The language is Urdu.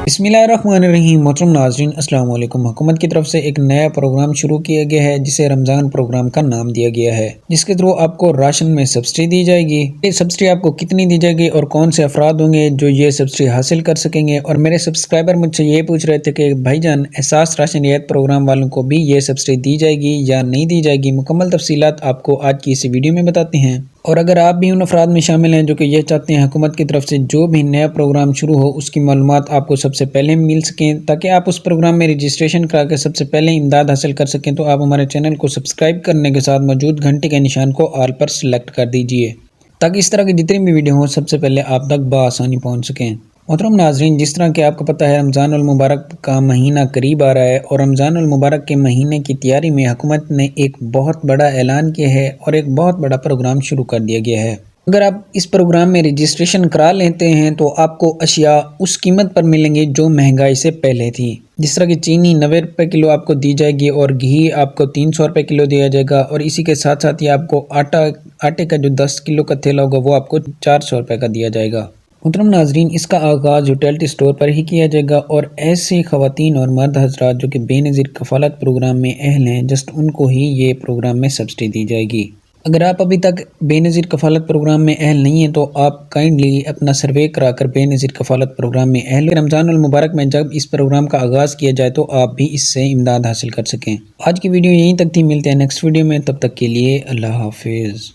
بسم اللہ الرحمن الرحیم۔ محترم ناظرین السلام علیکم۔ حکومت کی طرف سے ایک نیا پروگرام شروع کیا گیا ہے جسے رمضان پروگرام کا نام دیا گیا ہے، جس کے تھرو آپ کو راشن میں سبسڈی دی جائے گی۔ یہ سبسڈی آپ کو کتنی دی جائے گی اور کون سے افراد ہوں گے جو یہ سبسڈی حاصل کر سکیں گے؟ اور میرے سبسکرائبر مجھ سے یہ پوچھ رہے تھے کہ بھائی جان احساس راشن رعایت پروگرام والوں کو بھی یہ سبسڈی دی جائے گی یا نہیں دی جائے گی؟ مکمل تفصیلات آپ کو آج کی اس ویڈیو میں بتاتے ہیں۔ اور اگر آپ بھی ان افراد میں شامل ہیں جو کہ یہ چاہتے ہیں حکومت کی طرف سے جو بھی نیا پروگرام شروع ہو اس کی معلومات آپ کو سب سے پہلے مل سکیں تاکہ آپ اس پروگرام میں رجسٹریشن کرا کے سب سے پہلے امداد حاصل کر سکیں، تو آپ ہمارے چینل کو سبسکرائب کرنے کے ساتھ موجود گھنٹے کے نشان کو آل پر سلیکٹ کر دیجئے تاکہ اس طرح کی جتنی بھی ویڈیو ہوں سب سے پہلے آپ تک بآسانی پہنچ سکیں۔ محترم ناظرین، جس طرح کہ آپ کو پتہ ہے رمضان المبارک کا مہینہ قریب آ رہا ہے اور رمضان المبارک کے مہینے کی تیاری میں حکومت نے ایک بہت بڑا اعلان کیا ہے اور ایک بہت بڑا پروگرام شروع کر دیا گیا ہے۔ اگر آپ اس پروگرام میں رجسٹریشن کرا لیتے ہیں تو آپ کو اشیاء اس قیمت پر ملیں گی جو مہنگائی سے پہلے تھی، جس طرح کہ چینی 90 روپے کلو آپ کو دی جائے گی اور گھی آپ کو 300 روپے کلو دیا جائے گا، اور اسی کے ساتھ ساتھ ہی آپ کو آٹے کا جو 10 کلو کا تھیلا ہوگا وہ آپ کو 400 روپے کا دیا جائے گا۔ محترم ناظرین، اس کا آغاز یوٹیلٹی سٹور پر ہی کیا جائے گا اور ایسے خواتین اور مرد حضرات جو کہ بے نظیر کفالت پروگرام میں اہل ہیں جسٹ ان کو ہی یہ پروگرام میں سبسڈی دی جائے گی۔ اگر آپ ابھی تک بے نظیر کفالت پروگرام میں اہل نہیں ہیں تو آپ کائنڈلی اپنا سروے کرا کر بے نظیر کفالت پروگرام میں اہل رمضان المبارک میں جب اس پروگرام کا آغاز کیا جائے تو آپ بھی اس سے امداد حاصل کر سکیں۔ آج کی ویڈیو یہیں تک تھی، ملتے ہیں نیکسٹ ویڈیو میں، تب تک کے لیے اللہ حافظ۔